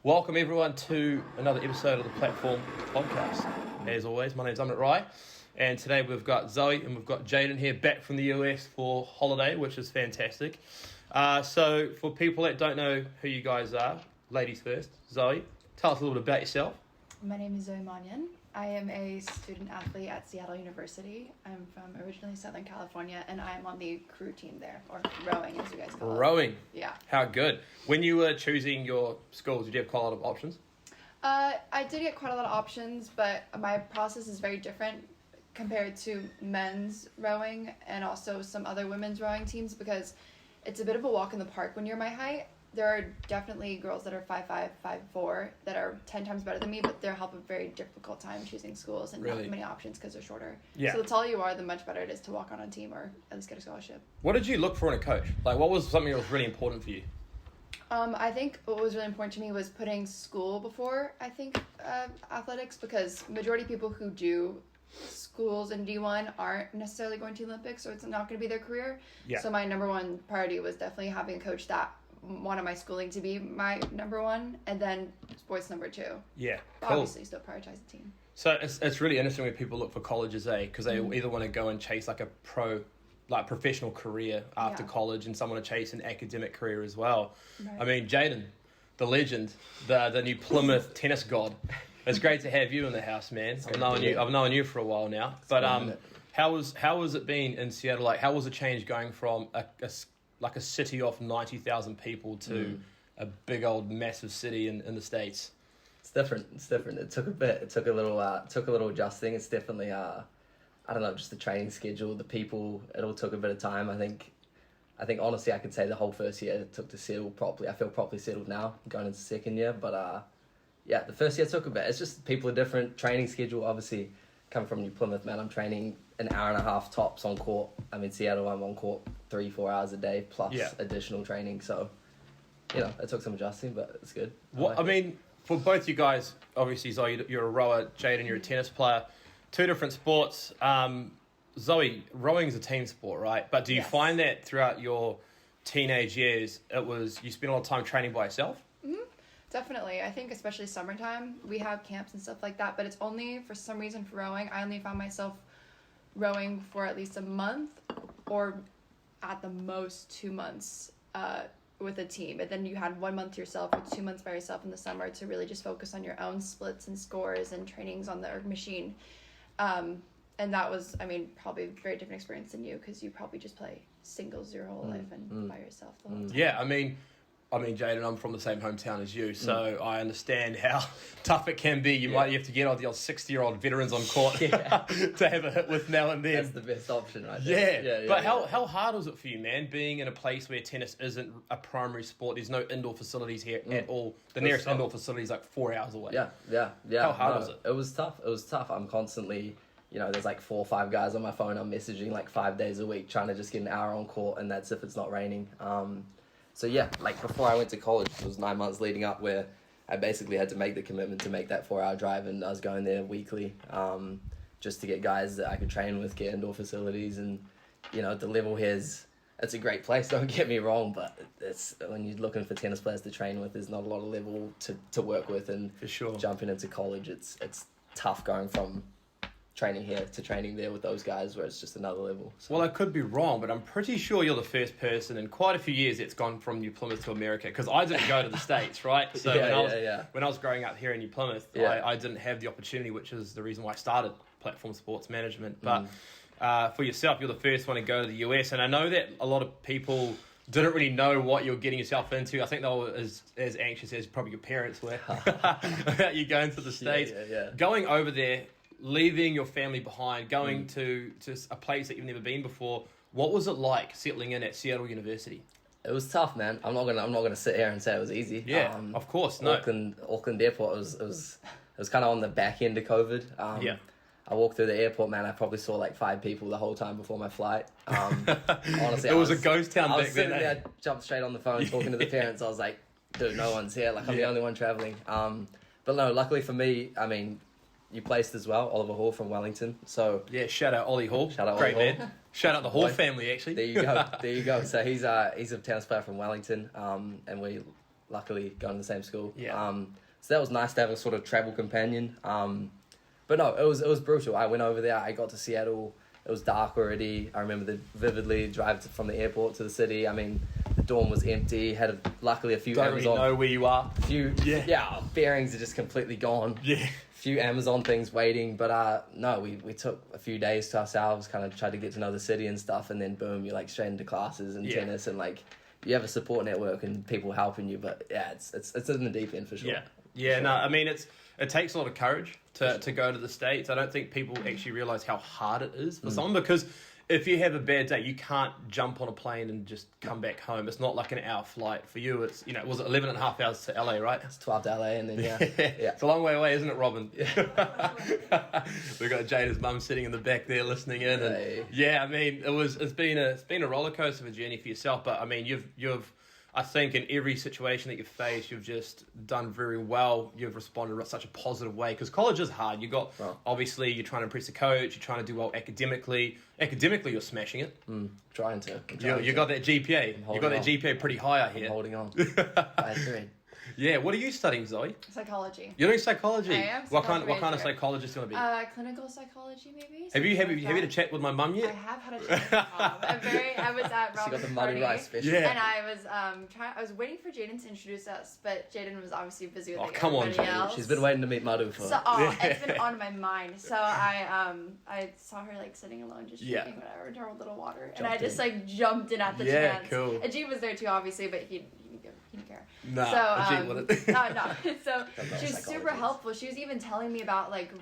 Welcome everyone to another episode of the Platform Podcast. As always, my name's Amrit, and today we've got Zoe and we've got Jayden here back from the US for holiday, which is fantastic. So for people that don't know who you guys are, ladies first, Zoe, tell us a little bit about yourself. My name is Zoe Monian. I am a student athlete at Seattle University. I'm from originally Southern California, and I'm on the crew team there, or rowing as you guys call it. Rowing? Yeah. How good. When you were choosing your schools, did you have quite a lot of options? I did get quite a lot of options, but my process is very different compared to men's rowing and also some other women's rowing teams because it's a bit of a walk in the park when you're my height. There are definitely girls that are 5'5", 5'4", that are 10 times better than me, but they'll have a very difficult time choosing schools and Really? not many options because they're shorter. Yeah. So the taller you are, the much better it is to walk on a team or at least get a scholarship. What did you look for in a coach? Like, what was something that was really important for you? I think what was really important to me was putting school before, athletics, because majority of people who do schools in D1 aren't necessarily going to the Olympics, or it's not going to be their career. Yeah. So my number one priority was definitely having a coach that wanted my schooling to be my number one, and then sports number two. Yeah, But cool. obviously still prioritize the team. So it's really interesting when people look for colleges, because they either want to go and chase like a professional career after college, and some want to chase an academic career as well. Right. I mean, Jayden, the legend, the new Plymouth tennis god. It's great to have you in the house, man. I've known you for a while now. But how was it been in Seattle? Like, how was the change going from a city of 90,000 people to a big old massive city in the States? It's different. It took a bit. It took a little adjusting. It's definitely I don't know, just the training schedule, the people. It all took a bit of time. I think honestly, I could say the whole first year it took to settle properly. I feel properly settled now, going into second year. But the first year took a bit. It's just people are different. Training schedule, obviously, coming from New Plymouth, man. I'm training an hour and a half tops on court. I'm in Seattle. I'm on court 3-4 hours a day plus additional training. So, it took some adjusting, but it's good. I mean, for both you guys, obviously, Zoe, you're a rower, Jayden, you're a tennis player. Two different sports. Zoe, rowing is a team sport, right? But do you find that throughout your teenage years, you spend a lot of time training by yourself? Mm-hmm. Definitely. I think especially summertime, we have camps and stuff like that, but it's only, for some reason, for rowing, I only found myself rowing for at least a month or at the most 2 months with a team. And then you had 1 month to yourself or 2 months by yourself in the summer to really just focus on your own splits and scores and trainings on the erg machine. And that was, probably a very different experience than you, because you probably just play singles your whole life and by yourself the whole time. Yeah, I mean, Jayden, I'm from the same hometown as you, so I understand how tough it can be. You have to get all the old 60-year-old veterans on court to have a hit with now and then. That's the best option, right there. Yeah. But how hard was it for you, man, being in a place where tennis isn't a primary sport? There's no indoor facilities here at all. The nearest indoor facility is like 4 hours away. Yeah. How hard was it? It was tough. I'm constantly, there's like 4 or 5 guys on my phone. I'm messaging like 5 days a week trying to just get an hour on court, and that's if it's not raining. So like before I went to college, it was 9 months leading up where I basically had to make the commitment to make that 4-hour drive, and I was going there weekly just to get guys that I could train with, get indoor facilities, and the level here it's a great place, don't get me wrong, but it's when you're looking for tennis players to train with, there's not a lot of level to work with, and for sure jumping into college, it's tough going from training here to training there with those guys where it's just another level. So. Well, I could be wrong, but I'm pretty sure you're the first person in quite a few years that's gone from New Plymouth to America, because I didn't go to the States, right? So when I was growing up here in New Plymouth, I didn't have the opportunity, which is the reason why I started Platform Sports Management. But for yourself, you're the first one to go to the US, and I know that a lot of people didn't really know what you're getting yourself into. I think they were as anxious as probably your parents were about you going to the States. Going over there, leaving your family behind, going to a place that you've never been before. What was it like settling in at Seattle University? It was tough, man. I'm not gonna sit here and say it was easy. Yeah, of course. No. Auckland Airport was kind of on the back end of COVID. I walked through the airport, man. I probably saw like 5 people the whole time before my flight. Honestly, it was a ghost town back then. I was sitting there, jumped straight on the phone, talking to the parents. I was like, dude, no one's here. Like, I'm the only one traveling. But no, luckily for me, you placed as well, Oliver Hall from Wellington. So shout out Ollie Hall. Great man. Shout out the Hall family, actually. There you go. So he's a tennis player from Wellington, and we luckily going to the same school. Yeah. So that was nice to have a sort of travel companion. But no, it was brutal. I went over there. I got to Seattle. It was dark already. I remember the vividly drive from the airport to the city. I mean, the dorm was empty. Had luckily a few Don't Amazon. really know where you are. Bearings are just completely gone. Yeah. Few Amazon things waiting, but no, we took a few days to ourselves, kind of tried to get to know the city and stuff, and then boom, you're like straight into classes and tennis, and like you have a support network and people helping you. But yeah, it's in the deep end for sure. Yeah. No, I mean it takes a lot of courage to go to the States. I don't think people actually realize how hard it is for someone, because if you have a bad day, you can't jump on a plane and just come back home. It's not like an hour flight for you. It's, was it 11 and a half hours to LA, right? It's 12 to LA, and then yeah. It's a long way away, isn't it, Robin? We've got Jayden's mum sitting in the back there listening in, and I mean, it's been a roller coaster of a journey for yourself. But I mean, you've I think in every situation that you face, you've just done very well. You've responded in such a positive way, because college is hard. Obviously, you're trying to impress a coach. You're trying to do well academically. Academically, you're smashing it. Trying to. You got that GPA. You got that GPA pretty high out here. I'm holding on. I agree. Yeah, what are you studying, Zoe? Psychology. You're doing psychology. I am. What kind of psychologist do you want to be? Clinical psychology, maybe. Have you had a chat with my mum yet? I have had a chat with my mom. I was at Robin's She got the muddy party, rice special. Yeah. and I was I was waiting for Jayden to introduce us, but Jayden was obviously busy with come on, everybody Jayden. else. She's been waiting to meet Madhu for. So it's been on my mind. So I saw her like sitting alone, just drinking whatever, her little water, and I just like jumped in at the chance. Cool. Ajit was there too, obviously, but he didn't care. No, No. So she was super helpful. She was even telling me about like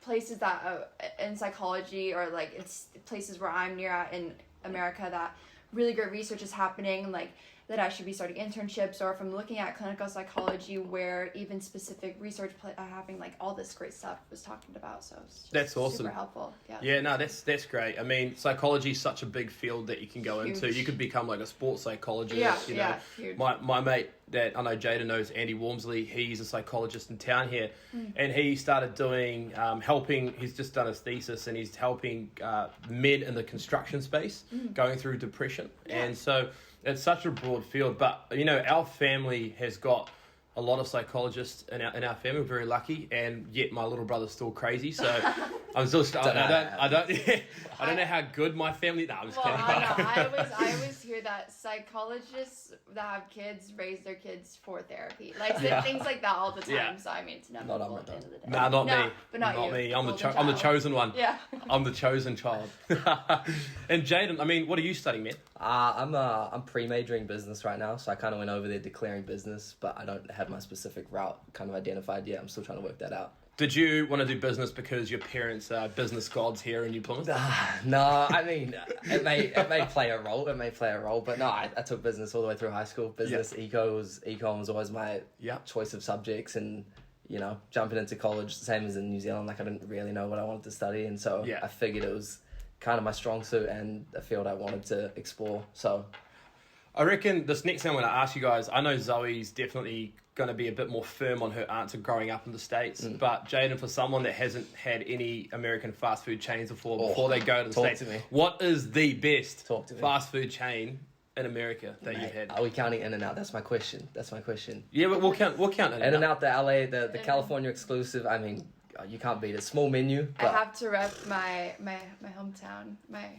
places that in psychology, or like it's places where I'm near at in America that really great research is happening, like that I should be starting internships, or if I'm looking at clinical psychology where even specific research having like all this great stuff was talked about. So that's awesome. Super helpful. Yeah, no, that's great. I mean, psychology is such a big field that you can go into. You could become like a sports psychologist. Huge. My mate that I know Jayden knows, Andy Wormsley, he's a psychologist in town here, and he started doing helping. He's just done his thesis, and he's helping men in the construction space going through depression, and so. It's such a broad field, but our family has got a lot of psychologists in our family. We're very lucky, and yet my little brother's still crazy. So I'm still. I don't know how good my family. No, I'm just kidding. I always hear that psychologists that have kids raise their kids for therapy, like things like that all the time. Yeah. So I mean, it's not Not at the end of the day. Nah, not me. But not you. Me. I'm the chosen one. Yeah. I'm the chosen child. And Jayden, I mean, what are you studying, man? I'm pre-majoring business right now, so I kind of went over there declaring business, but I don't have my specific route kind of identified yet. I'm still trying to work that out. Did you want to do business because your parents are business gods here in New Plymouth? No, I mean, it may play a role. But no, I took business all the way through high school. Business, econ was always my choice of subjects, and jumping into college, same as in New Zealand, like I didn't really know what I wanted to study, and so I figured it was kind of my strong suit and a field I wanted to explore. So I reckon this next thing I'm going to ask you guys, I know Zoe's definitely going to be a bit more firm on her answer growing up in the States, but Jayden, for someone that hasn't had any American fast food chains before they go to the States, what is the best fast food chain in America that you've had? Are we counting In-N-Out? That's my question. Yeah, but we'll count In-N-Out, the LA, the California exclusive. I mean, you can't beat it. Small menu. I have to rep my hometown.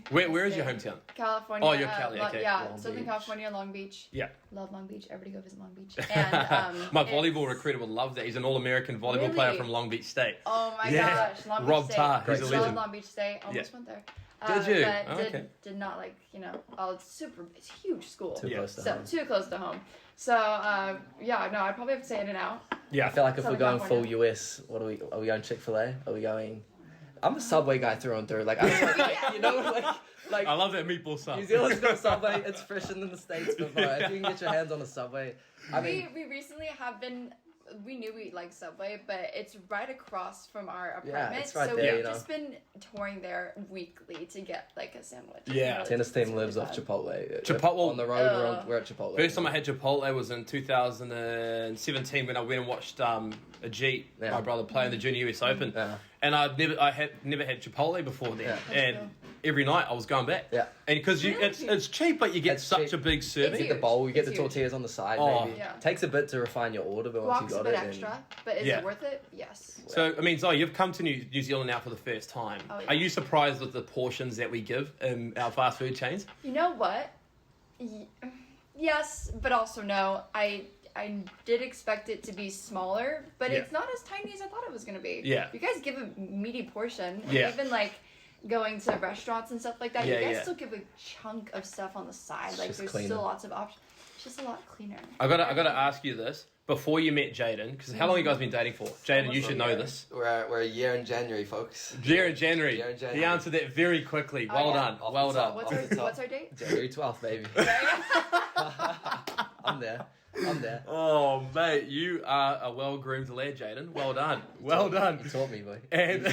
Where is your hometown? California. Oh, you're Cali. Okay. Southern California, Long Beach. Yeah. Love Long Beach. Everybody go visit Long Beach. And my volleyball recruiter would love that. He's an all-American volleyball player from Long Beach State. Oh my gosh, Long Beach Rob State. Tarr, he's a legend. Love Long Beach State. Almost went there. Did you? But did not like it's a huge school. Too close to home. So I'd probably have to say In-N-Out. Yeah, I feel like if Southern we're going California. full US, are we going Chick-fil-A? Are we going? I'm a Subway guy through and through. Like I don't like I love that meatball sub. New Zealand's got Subway. It's fresher than the States, but bro, if you can get your hands on a Subway, we recently have been. We knew we liked Subway, but it's right across from our apartment. Yeah, it's right so there, we've just been touring there weekly to get like a sandwich. Yeah. Tennis team lives off Chipotle. Chipotle on the road. We're at Chipotle. First time I had Chipotle was in 2017 when I went and watched Ajit, my brother, play in the Junior US Open, and I had never had Chipotle before then, and every night I was going back. Yeah. And because it's cheap, but you get such a big serving. You get the bowl, you get It's the tortillas on the side. Oh. Maybe. Yeah. Takes a bit to refine your order, but once Guac's you got a bit it, extra, but is it worth it? Yes. So, I mean, Zoe, you've come to New Zealand now for the first time. Oh, yeah. Are you surprised with the portions that we give in our fast food chains? You know what? Yes, but also no. I did expect it to be smaller, but it's not as tiny as I thought it was going to be. Yeah. You guys give a meaty portion. And Yeah. even like going to restaurants and stuff like that, Yeah, you guys yeah. still give a chunk of stuff on the side. Like just there's cleaner. still lots of options. It's just a lot cleaner. I gotta ask you this before you met Jayden, because how long have you guys been dating for? Jayden, you Almost should a know year. this. We're a year in January, folks. Year in January. Year in January. He answered that very quickly. Oh, Well yeah. done. Off Well the top. done. What's our date? January 12th, baby. I'm there. Oh, mate, you are a well-groomed lad, Jayden. Well done. Well done. You taught me, boy. And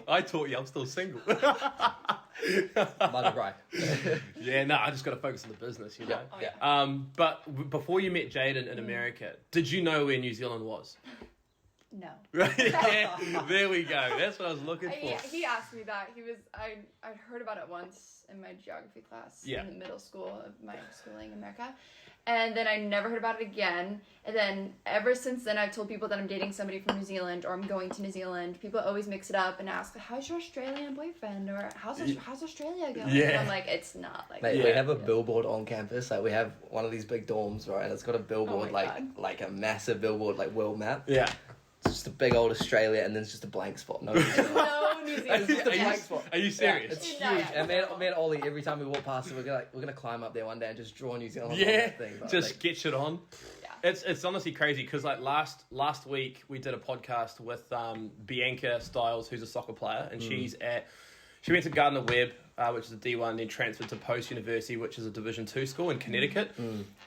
I taught you I'm still single. Might be right. Yeah, no, I just got to focus on the business, you know. Oh, yeah. But before you met Jayden in America, did you know where New Zealand was? No. Yeah, there we go. That's what I was looking for. He asked me that. I'd heard about it once in my geography class Yeah. in the middle school of my schooling in America. And then I never heard about it again. And then ever since then, I've told people that I'm dating somebody from New Zealand or I'm going to New Zealand. People always mix it up and ask, how's your Australian boyfriend? Or how's Australia going? Yeah. And I'm like, it's not like Mate, that. we have a billboard on campus. Like we have one of these big dorms, right? And it's got a billboard, Oh my God. like a massive billboard, like world map. Yeah. It's just a big old Australia, and then it's just a blank spot. No. New Zealand. No, New Zealand. It's just a Are you- blank spot. Are you serious? It's huge. No, yeah. And me and Ollie, every time we walk past it, we're gonna climb up there one day and just draw New Zealand on Yeah, that thing. Bro. just Like, sketch it on. Yeah. It's honestly crazy because like last week we did a podcast with Bianca Stiles, who's a soccer player, and she went to Gardner Webb, which is a D1, then transferred to Post University, which is a Division 2 school in Connecticut.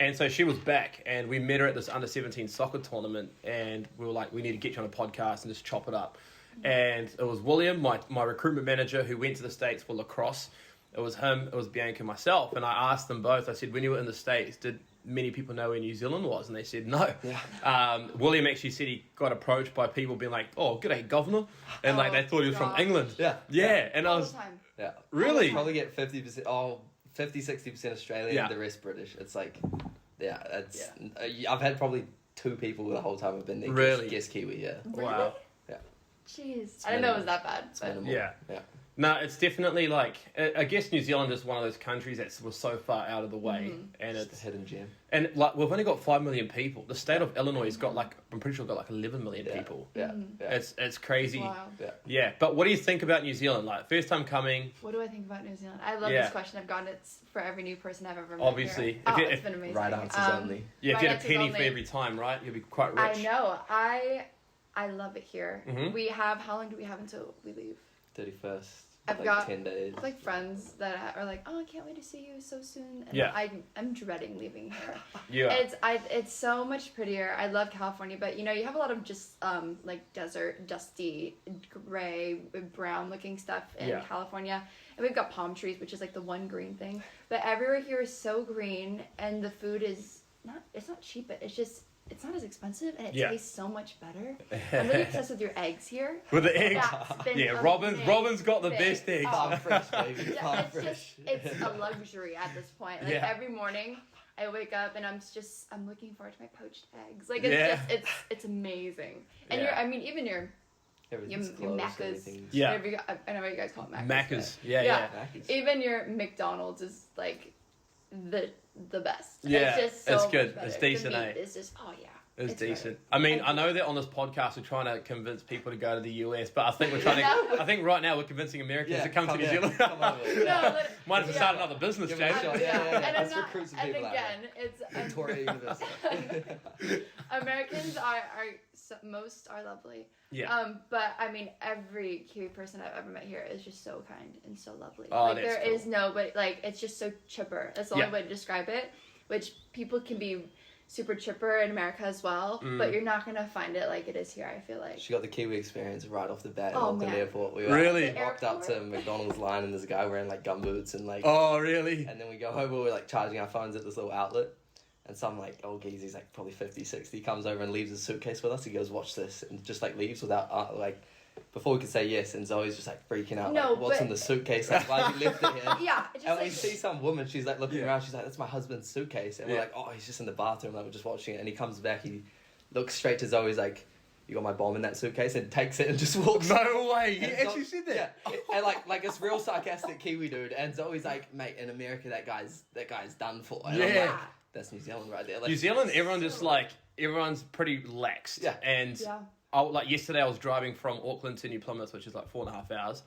And so she was back, and we met her at this under-17 soccer tournament, and we were like, we need to get you on a podcast and just chop it up. And it was William, my recruitment manager, who went to the States for lacrosse. It was him, it was Bianca, and myself, and I asked them both, I said, when you were in the States, did many people know where New Zealand was? And they said no. Yeah. William actually said he got approached by people being like, oh, g'day, governor. And like they thought he was from gosh. England. Yeah. Yeah, and I All was, the time. Yeah. really? Probably get 50%, 50-60% Australian, Yeah. the rest British. It's like, I've had probably 2 people the whole time I've been there. Really? Guess Kiwi, yeah. Wow. Jeez. I didn't know it was that bad. It's But minimal. Yeah. Yeah. No, it's definitely like, I guess New Zealand is one of those countries that was so far out of the way. And Just a it's, hidden gem. and like, we've only got 5 million people. The state of Illinois has got like, I'm pretty sure got like 11 million Yeah. people. Yeah. Yeah. It's crazy. wow. Yeah, but what do you think about New Zealand? Like, first time coming, What do I think about New Zealand? I love Yeah. this question. I've gotten it for every new person I've ever met. Obviously. Here. Oh, If it's been amazing. Right answers only. yeah, if Right you had a answers penny for only. every time, right? You'll be quite I rich. know. I love it here. Mhm. We have, how long do we have until we leave? 31st. I've like got 10 days. like friends that are like, oh, I can't wait to see you so soon. And Yeah. I'm dreading leaving here. Yeah. It's so much prettier. I love California, but you know, you have a lot of just like desert, dusty, gray, brown looking stuff in Yeah. California. And we've got palm trees, which is like the one green thing. But everywhere here is so green, and the food is it's not cheap, but it's not as expensive, and it Yeah. tastes so much better. I'm really obsessed with your eggs here. With the eggs. That's been Yeah, Robin's got the amazing. best eggs. Farm fresh, baby. Yeah, Farm it's fresh. it's a luxury at this point. Like Yeah. every morning I wake up and I'm looking forward to my poached eggs. Like Yeah. it's amazing. And Yeah. even your Everything's your closed, Maccas. everything's- Yeah. whatever I know what you guys call it, Maccas. Macca's. but- Yeah, yeah. Macca's. Even your McDonald's is like the best. Yeah, it's just so it's much good. better. It's The decent, meat eh? It's just yeah. It's better. decent. I mean, I know that on this podcast we're trying to convince people to go to the US, but I think we're trying to. No. I think right now we're convincing Americans to come to New Zealand. Come over. No, but- Might have to yeah. start another business, Give it a James. shot. Yeah, yeah. And I'm Let's not, recruit some and people out again, it's Victoria University. Americans most are lovely. Yeah. But I mean, every Kiwi person I've ever met here is just so kind and so lovely. Oh, like that's there cool. is no, but like it's just so chipper. That's the Yeah. only way to describe it. Which people can be super chipper in America as well, but you're not gonna find it like it is here. I feel like. She got the Kiwi experience right off the bat at Oh, Auckland man. Airport. We Really? walked up to McDonald's line and there's a guy wearing like gumboots and like. Oh, really? And then we go over, we're like charging our phones at this little outlet. And some like old geezer, he's like probably 50, 60, comes over and leaves his suitcase with us. He goes, watch this. And just like leaves without like before we could say yes, and Zoe's just like freaking out. No, like, what's but- in the suitcase? Like, why have you left it here? Yeah, it just And like we see some woman, she's like looking around, she's like, that's my husband's suitcase. And we're like, oh, he's just in the bathroom. Like, we're just watching it. And he comes back, he looks straight to Zoe, he's like, you got my bomb in that suitcase? And takes it and just walks. No way. He And actually said that. Yeah. And like it's real sarcastic Kiwi dude. And Zoe's like, mate, in America, that guy's done for. And I'm Yeah. like, that's New Zealand right there. Like, New Zealand, everyone's pretty lax. Yeah. And like yesterday I was driving from Auckland to New Plymouth, which is like 4.5 hours.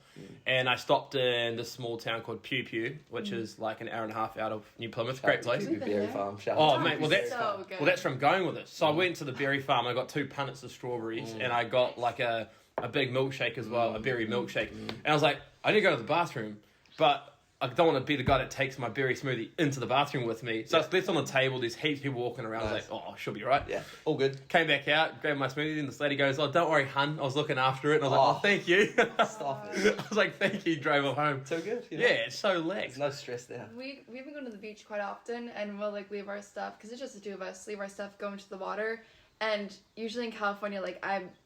And I stopped in this small town called Pew Pew, which is like an hour and a half out of New Plymouth. Great place. Berry farm. Shout Oh, out to mate, well, that's so good. Well, that's where I'm going with this. So I went to the berry farm. I got 2 punnets of strawberries, and I got like a big milkshake as well, a berry milkshake. And I was like, I need to go to the bathroom, but I don't want to be the guy that takes my berry smoothie into the bathroom with me. So it's left on the table. There's heaps of people walking around. I was like, oh, she'll be right. Yeah, all good. Came back out, grabbed my smoothie, and this lady goes, oh, don't worry, hun. I was looking after it. And I was like, oh, thank you. Stop it. I was like, thank you. Drove off home. So good. You know? Yeah, it's so lax. There's no stress there. We've been going to the beach quite often, and we'll like leave our stuff because it's just the 2 of us. Leave our stuff, go into the water, and usually in California, like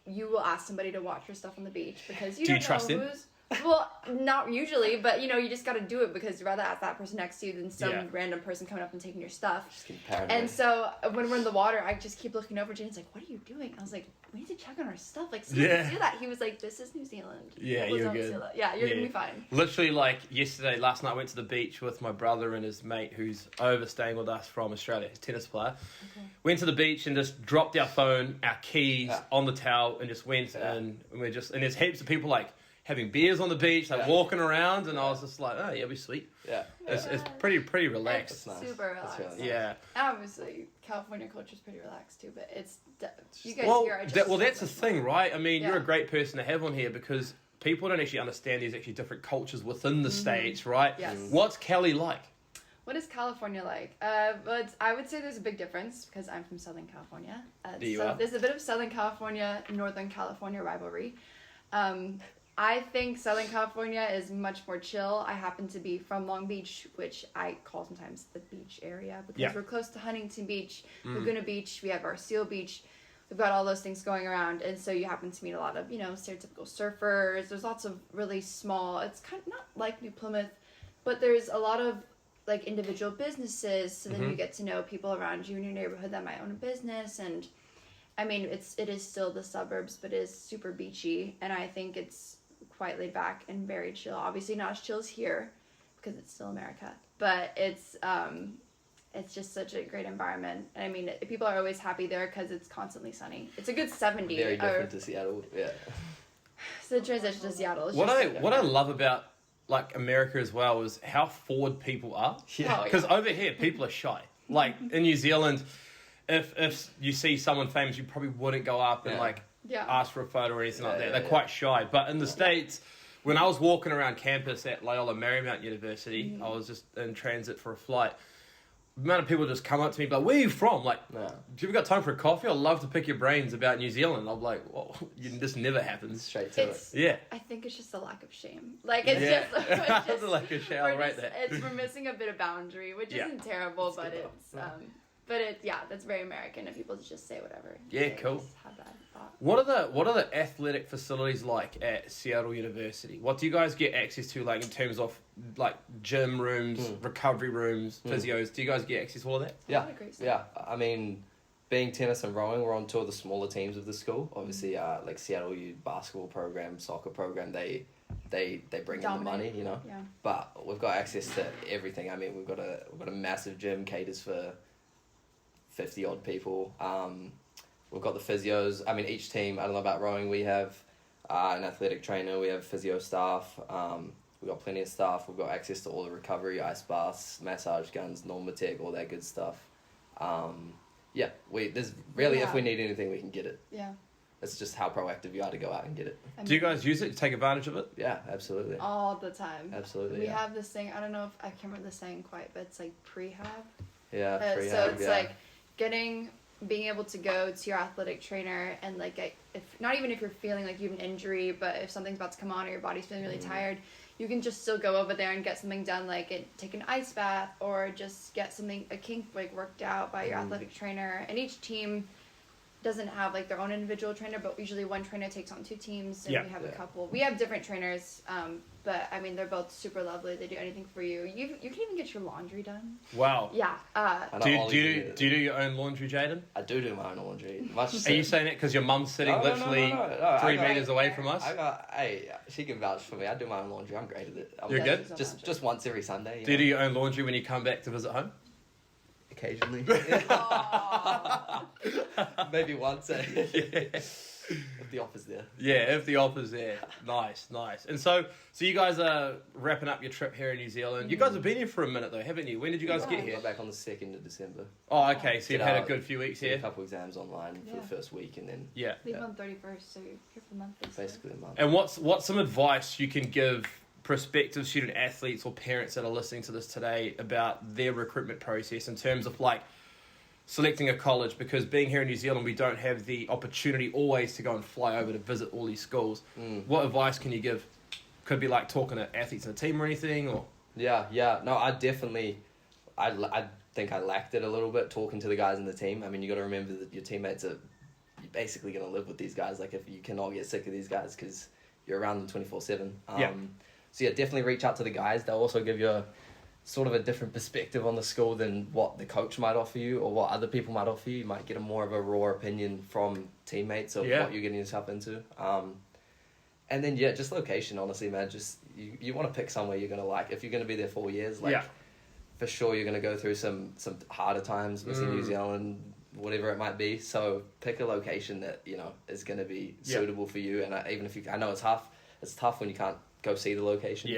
you will ask somebody to watch your stuff on the beach because you Do you don't trust know him? who's. Well, not usually, but you just got to do it because you'd rather ask that person next to you than some random person coming up and taking your stuff. Just get paranoid. And so when we're in the water, I just keep looking over. Jaden's like, "What are you doing?" I was like, "We need to check on our stuff. Like, seriously, do that." He was like, "This is New Zealand. Yeah, People you're don't good. steal it. Yeah, you're gonna be fine." Literally, like last night I went to the beach with my brother and his mate who's overstaying with us from Australia, he's a tennis player. Okay. Went to the beach and just dropped our phone, our keys on the towel and just went and there's heaps of people like having beers on the beach, like walking around, and I was just like, oh yeah, it'll be sweet. Yeah. It's pretty relaxed. It's That's nice. super relaxed. That's really nice. Yeah. Obviously, California culture is pretty relaxed too, but it's you guys Well, here are just that's the thing, right? I mean, you're a Yeah. great person to have on here because people don't actually understand there's actually different cultures within the states, right? Yes. What's Cali like? What is California like? But I would say there's a big difference because I'm from Southern California. There's a bit of Southern California, Northern California rivalry. I think Southern California is much more chill. I happen to be from Long Beach, which I call sometimes the beach area because we're close to Huntington Beach, Laguna Beach, we have our Seal Beach. We've got all those things going around, and so you happen to meet a lot of, stereotypical surfers. There's lots of really small, it's kind of not like New Plymouth, but there's a lot of like individual businesses, so then you get to know people around you in your neighborhood that might own a business, and I mean, it is still the suburbs, but it is super beachy, and I think it's quite laid back and very chill. Obviously not as chill as here, because it's still America, but it's just such a great environment. And I mean, people are always happy there because it's constantly sunny. It's a good 70. Very different to Seattle, yeah. So the transition to Seattle is What just I love about like America as well is how forward people are. Yeah. Because over here people are shy. Like in New Zealand, if you see someone famous, you probably wouldn't go up and ask for a photo or anything like that. They're quite shy. But in the States, when I was walking around campus at Loyola Marymount University, I was just in transit for a flight. The amount of people just come up to me like, where are you from? Like, do you ever got time for a coffee? I'd love to pick your brains about New Zealand. I'm like, well, this never happens. Straight to it. Yeah. I think it's just a lack of shame. Like, it's just... The lack of shame, right there. We're missing a bit of boundary, which isn't terrible, but it's... that's very American, and people just say whatever. Yeah, They cool. just have that thought. What are the athletic facilities like at Seattle University? What do you guys get access to, like in terms of like gym rooms, recovery rooms, physios? Do you guys get access to all of that? Yeah, yeah. I mean, being tennis and rowing, we're on two of the smaller teams of the school. Obviously, like Seattle U basketball program, soccer program, they bring in the money, you know. Yeah. But we've got access to everything. I mean, we've got a massive gym caters for 50 odd people. We've got the physios. I mean, each team, I don't know about rowing, we have an athletic trainer, we have physio staff, we've got plenty of staff, we've got access to all the recovery, ice baths, massage guns, Normatec, all that good stuff. There's really, if we need anything, we can get it. Yeah. It's just how proactive you are to go out and get it. Do you guys use it to take advantage of it? Yeah, absolutely. All the time. Absolutely, We have this thing, I don't know if, I can't remember the saying quite, but it's like prehab. Yeah, prehab, so it's like being able to go to your athletic trainer and like if not even if you're feeling like you have an injury, but if something's about to come on or your body's feeling really tired, you can just still go over there and get something done, like take an ice bath or just get a kink like worked out by your athletic trainer. And each team doesn't have like their own individual trainer, but usually one trainer takes on 2 teams, and Yeah. we have a couple. We have different trainers, but I mean they're both super lovely. They do anything for you. You can even get your laundry done. Wow. Yeah. Do you do your own laundry, Jayden? I do my own laundry. Are you saying it because your mum's sitting literally 3 meters away from us? Hey, she can vouch for me. I do my own laundry. I'm great at it. You're good? Just once every Sunday. Do you do your own laundry when you come back to visit home? Occasionally. Aw. Maybe once. If the offer's there. Yeah, if the offer's there. Nice. And so you guys are wrapping up your trip here in New Zealand. You guys have been here for a minute though, haven't you? When did you guys get I here? got back on the 2nd of December. Oh, okay. So you've had a good few weeks Did here. a couple exams online for the first week, and then Leave on 31st, so you're here for a month. basically a month. And what's some advice you can give prospective student athletes or parents that are listening to this today about their recruitment process in terms of like selecting a college? Because being here in New Zealand, we don't have the opportunity always to go and fly over to visit all these schools. What advice can you give? Could be like talking to athletes in the team or anything, or Yeah. No, I definitely, I think I lacked it a little bit talking to the guys in the team. I mean, you got to remember that your teammates are you're basically going to live with these guys. Like, if you cannot get sick of these guys because you're around them 24/7. So yeah, definitely reach out to the guys. They'll also give you a sort of a different perspective on the school than what the coach might offer you or what other people might offer you. You might get a more of a raw opinion from teammates of what you're getting yourself into. And then, just location, honestly, man. Just, you want to pick somewhere you're going to like. If you're going to be there 4 years, for sure you're going to go through some harder times, missing New Zealand, whatever it might be. So pick a location that, is going to be suitable for you. And even if I know it's tough when you can't go see the location.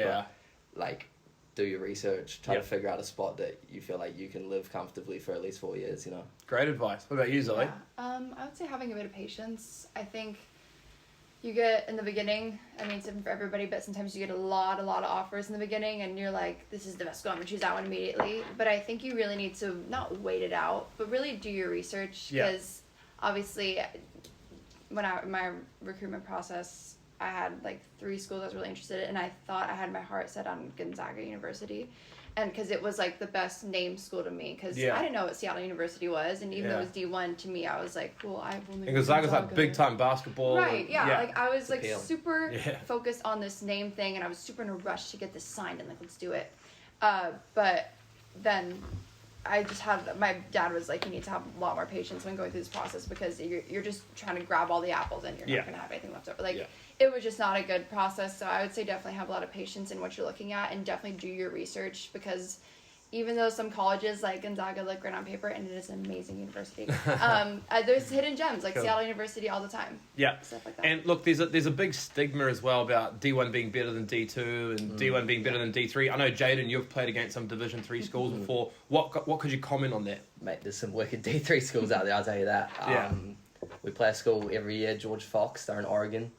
But, do your research, try to figure out a spot that you feel like you can live comfortably for at least 4 years, Great advice. What about you, Zoe? I would say having a bit of patience. I think you get in the beginning, I mean, it's different for everybody, but sometimes you get a lot of offers in the beginning and you're like, this is the best school, I'm going to choose that one immediately. But I think you really need to not wait it out, but really do your research, because obviously when my recruitment process, I had like 3 schools I was really interested in, and I thought I had my heart set on Gonzaga University, and because it was like the best named school to me, because I didn't know what Seattle University was, and even though it was D1 to me, I was like, cool, I've only. And Gonzaga's like big time basketball. Right, like I was like appeal. super focused on this name thing, and I was super in a rush to get this signed and like, let's do it. But then I just had, my dad was like, you need to have a lot more patience when going through this process, because you're just trying to grab all the apples and you're not going to have anything left over. Like, it was just not a good process. So I would say definitely have a lot of patience in what you're looking at, and definitely do your research, because even though some colleges like Gonzaga look great on paper, and it is an amazing university, there's hidden gems like Seattle University all the time. Stuff like that. And look, there's a big stigma as well about D1 being better than D2 and D1 being better than D3. I know, Jayden, you've played against some Division 3 schools before. What could you comment on that? Mate, there's some wicked D3 schools out there, I'll tell you that. We play a school every year, George Fox, they're in Oregon.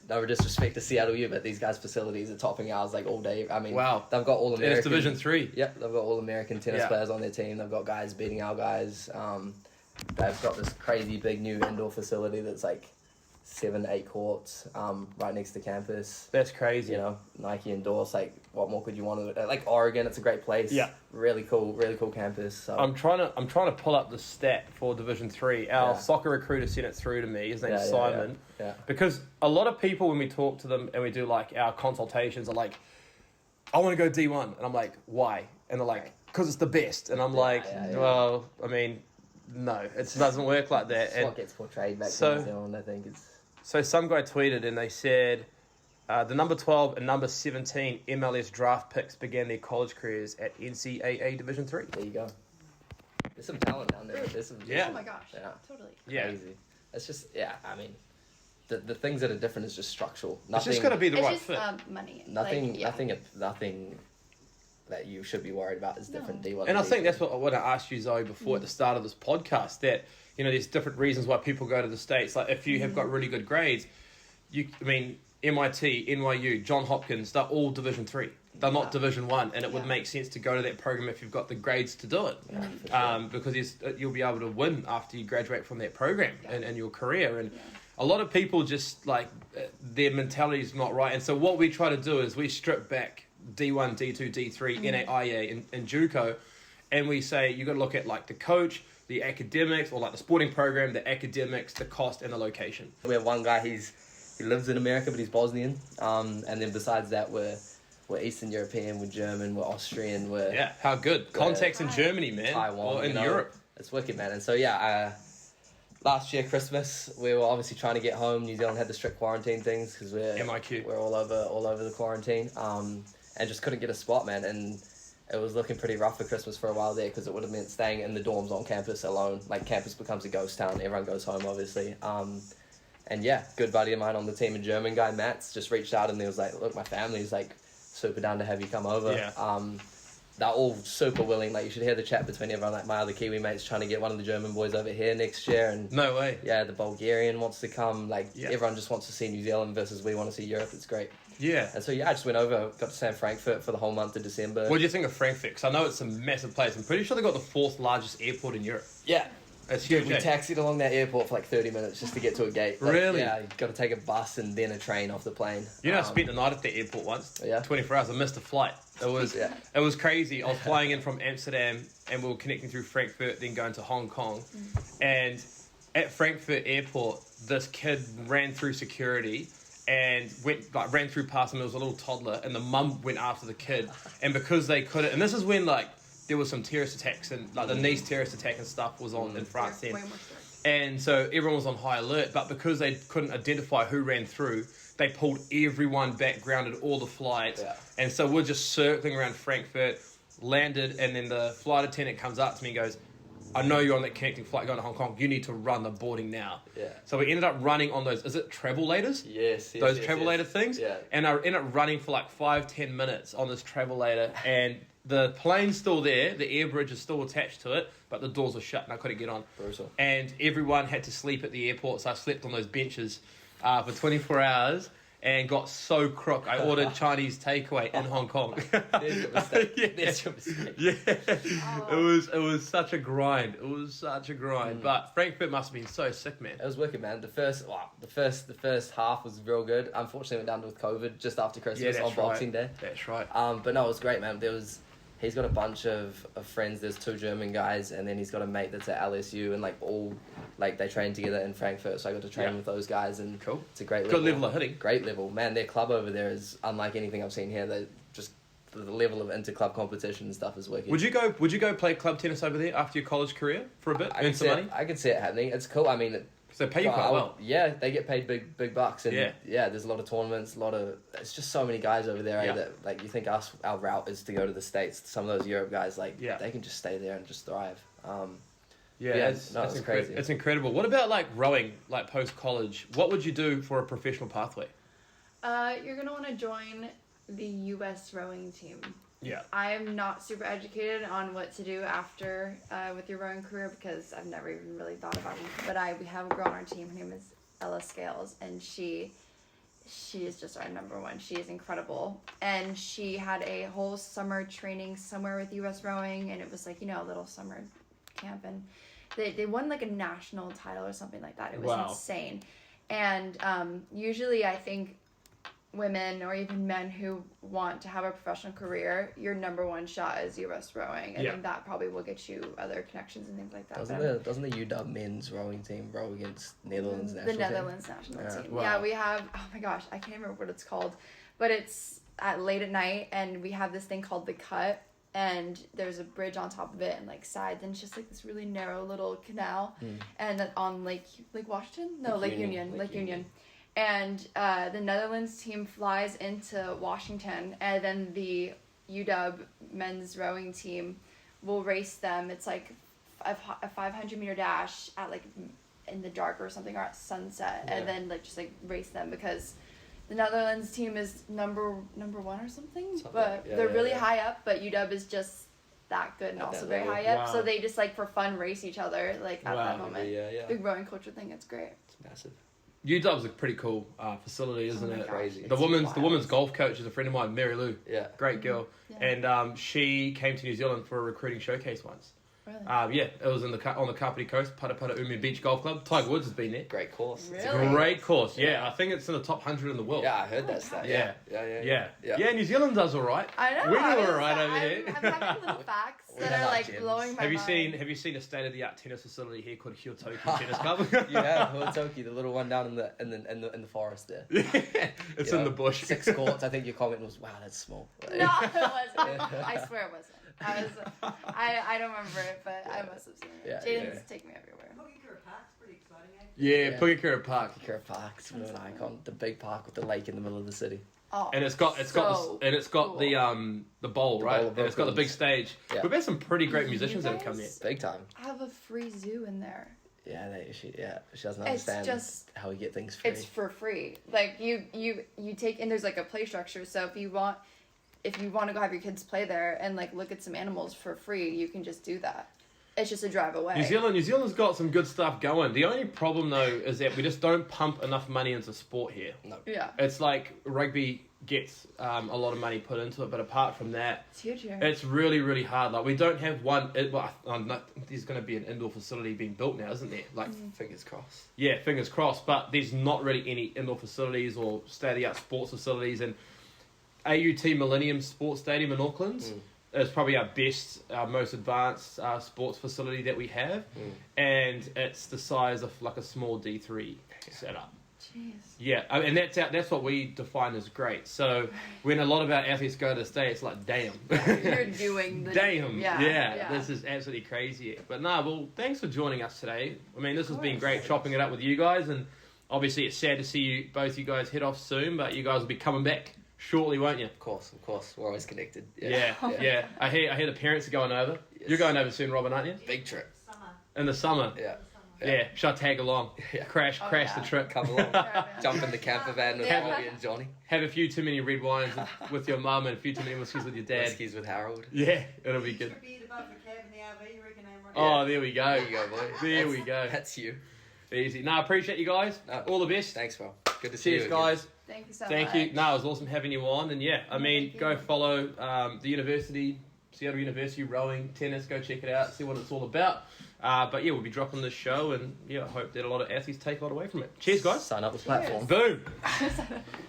No disrespect to Seattle U, but these guys' facilities are topping ours like all day. I mean, they've got all American. And it's Division 3. Yep, they've got all American tennis players on their team. They've got guys beating our guys. They've got this crazy big new indoor facility that's like 7-8 courts, right next to campus. That's crazy. Nike endorsed. Like, what more could you want to? Like Oregon, it's a great place. Really cool campus. So I'm trying to pull up the stat for Division 3. Our soccer recruiter sent it through to me. His name's Simon. Because a lot of people, when we talk to them and we do like our consultations, are like, I want to go D1, and I'm like, why? And they're like, because it's the best. And I'm well, I mean, no, it doesn't work like that. It's what gets portrayed back in New Zealand, I think. So some guy tweeted and they said, the number 12 and number 17 MLS draft picks began their college careers at NCAA Division 3. There you go. There's some talent down there. There's some, Oh my gosh. Totally. Crazy. It's just, I mean, the things that are different is just structural. It's just got to be the right fit. Money. Nothing that you should be worried about is different. D1 and I think that's what I asked you, Zoe, before at the start of this podcast, that, there's different reasons why people go to the States. Like, if you have got really good grades, MIT, NYU, Johns Hopkins, they're all Division 3. They're not Division 1, and it would make sense to go to that program if you've got the grades to do it. Because you'll be able to win after you graduate from that program and your career. And a lot of people just, like, their mentality is not right. And so what we try to do is we strip back D1, D2, D3, NAIA, and JUCO, and we say, you've got to look at, like, the coach, the academics, or like the sporting program, the academics, the cost, and the location? We have one guy, he lives in America, but he's Bosnian. And then besides that, we're Eastern European, we're German, we're Austrian, we're... how good. Contacts in Germany, man. Taiwan. Or in Europe. It's wicked, man. And so, last year, Christmas, we were obviously trying to get home. New Zealand had the strict quarantine things because we're all over the quarantine. And just couldn't get a spot, man. And it was looking pretty rough for Christmas for a while there because it would have meant staying in the dorms on campus alone. Like, campus becomes a ghost town. Everyone goes home, obviously. And good buddy of mine on the team, a German guy, Matt's, just reached out and he was like, look, my family's like super down to have you come over. Yeah. They're all super willing. Like, you should hear the chat between everyone. Like, my other Kiwi mates trying to get one of the German boys over here next year. And no way. Yeah, the Bulgarian wants to come. Like, everyone just wants to see New Zealand versus we want to see Europe. It's great. Yeah. And so, I just went over, got to stay in Frankfurt for the whole month of December. What do you think of Frankfurt? Because I know it's a massive place. I'm pretty sure they got the 4th largest airport in Europe. Yeah. It's huge. We taxied along that airport for like 30 minutes just to get to a gate. Like, really? Yeah, you got to take a bus and then a train off the plane. You know, I spent the night at the airport once. Yeah. 24 hours. I missed a flight. It was crazy. I was flying in from Amsterdam and we were connecting through Frankfurt, then going to Hong Kong. And at Frankfurt airport, this kid ran through security and ran through past him. It was a little toddler, and the mum went after the kid. And because they couldn't, and this is when there was some terrorist attacks, and like the Nice terrorist attack and stuff was on in France then. And so everyone was on high alert, but because they couldn't identify who ran through, they pulled everyone back, grounded all the flights. Yeah. And so we're just circling around Frankfurt, landed, and then the flight attendant comes up to me and goes, I know you're on that connecting flight going to Hong Kong. You need to run the boarding now. Yeah. So we ended up running on those, is it travel-laters? Yes. Those travel-later things? Yeah. And I ended up running for like 5-10 minutes on this travel-later, and the plane's still there, the air bridge is still attached to it, but the doors are shut and I couldn't get on. Brutal. And everyone had to sleep at the airport, so I slept on those benches for 24 hours and got so crook. I ordered Chinese takeaway in Hong Kong. There's your mistake. There's your mistake. Yeah. It was such a grind. But Frankfurt must have been so sick, man. It was wicked, man. The first half was real good. Unfortunately, went down with COVID just after Christmas on Boxing Day. That's right. But no, it was great, man. He's got a bunch of friends. There's 2 German guys, and then he's got a mate that's at LSU, and they train together in Frankfurt. So I got to train with those guys, and cool. It's a great level. Good level of hitting. Great level, man. Their club over there is unlike anything I've seen here. They just the level of inter-club competition and stuff is wicked. Would you go play club tennis over there after your college career for a bit? Earn some money. I could see it happening. It's cool. I mean. So they pay you quite well. Yeah, they get paid big bucks, and there's a lot of tournaments, it's just so many guys over there. That you think our route is to go to the States. Some of those Europe guys, they can just stay there and just thrive. It's crazy. It's incredible. What about rowing, post college? What would you do for a professional pathway? You're gonna want to join the U.S. rowing team. Yeah. I'm not super educated on what to do after with your rowing career because I've never even really thought about it. But we have a girl on our team. Her name is Ella Scales, and she is just our number one. She is incredible, and she had a whole summer training somewhere with U.S. rowing, and it was a little summer camp, and they won a national title or something like that. It was insane, and usually I think women or even men who want to have a professional career, your number one shot is U.S. rowing, and then that probably will get you other connections and things like that. Doesn't the UW men's rowing team row against Netherlands national team? The Netherlands national team. Wow. Yeah, we have. Oh my gosh, I can't remember what it's called, but it's late at night, and we have this thing called the cut, and there's a bridge on top of it and sides, and it's just this really narrow little canal, and on Lake Washington, Lake Union. And the Netherlands team flies into Washington, and then the UW men's rowing team will race them. It's a 500-meter dash at in the dark or something, or at sunset, and then just race them because the Netherlands team is number one or something. But they're really high up. But UW is just that good and also very high up. So they just for fun race each other at that moment. Big rowing culture thing. It's great. It's massive. UW's a pretty cool facility, isn't it? Crazy. The women's golf coach is a friend of mine, Mary Lou. Yeah. Great girl. Yeah. And she came to New Zealand for a recruiting showcase once. Really? Yeah, it was on the Kapiti Coast, Parapara Umi Beach Golf Club. Tiger Woods has been there. Great course. Really? It's a great course. Yeah, I think it's in the top 100 in the world. Yeah, I heard that stat. Yeah, New Zealand does all right. I know. We do all right over here. I'm having little facts that are like blowing my Have you mind. seen a state of the art tennis facility here called Hiotoki Tennis Club? Yeah, Huatoki, the little one down in the forest there. It's in the bush. 6 courts. I think your comment was, "Wow, that's small." No, it wasn't. I swear it wasn't. I don't remember it, but I must have seen it. Yeah, Jayden's taking me everywhere. Pukekura Park's pretty exciting, eh? Yeah, Pukekura Park. Pukekura Park's an icon. The big park with the lake in the middle of the city. Oh, And it's got cool. the bowl, right? bowl of And it's got the big Brooklands. stage. Yeah. We've had some pretty great musicians that have come here. Big time. I have a free zoo in there. Yeah, she doesn't It's understand just- how we get things free. It's for free. Like you take, and there's like a play structure. So if you want to go have your kids play there and like look at some animals for free, you can just do that. It's just a drive away. New Zealand's got some good stuff going. The only problem though is that we just don't pump enough money into sport here. No. Yeah. It's like rugby gets a lot of money put into it, but apart from that, It's huge here. it's really, really hard. Like we don't have one. There's going to be an indoor facility being built now, isn't there? Like, Fingers crossed. yeah, fingers crossed. But there's not really any indoor facilities or state-of-the-art sports facilities. And AUT Millennium Sports Stadium in Auckland is probably our best, our most advanced sports facility that we have, and it's the size of like a small D3 setup. Jeez. Yeah, and that's what we define as great. So when a lot of our athletes go to the States, like, damn. You're doing the Damn. Yeah. This is absolutely crazy. But well, thanks for joining us today. I mean, this has been course. great chopping it up with you guys, and obviously it's sad to see both you guys head off soon, but you guys will be coming back shortly, won't you? Of course. We're always connected. Yeah. I hear the parents are going over. Yes. You're going over soon, Robin, aren't you? Big trip. Summer. In the summer. Yeah. Shall I tag along? Yeah. Crash yeah. the trip. Come along. Jump in the camper van with Yeah. Bobby and Johnny. Have a few too many red wines with your mum and a few too many whiskeys with your dad. Whiskies with Harold. Yeah, it'll be good. Extra beard above the cab in the RV, you reckon, Amrit? Oh, there we go. There you go, boy. There we go. That's you. Easy. No, I appreciate you guys. No. All the best. Thanks, bro. Good to see Cheers, you. guys. Thank you so Thank much. you. No, it was awesome having you on. And yeah, I mean, Thank you. go follow the university, Seattle University, rowing, tennis. Go check it out, see what it's all about. But yeah, we'll be dropping this show, and yeah, I hope that a lot of athletes take a lot away from it. Cheers, guys. Sign up with Cheers. platform. Boom.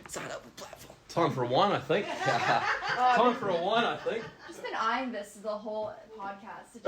Sign up with platform. Time for a one, I think. Oh, Time for a one, I think. I've just been eyeing this the whole podcast.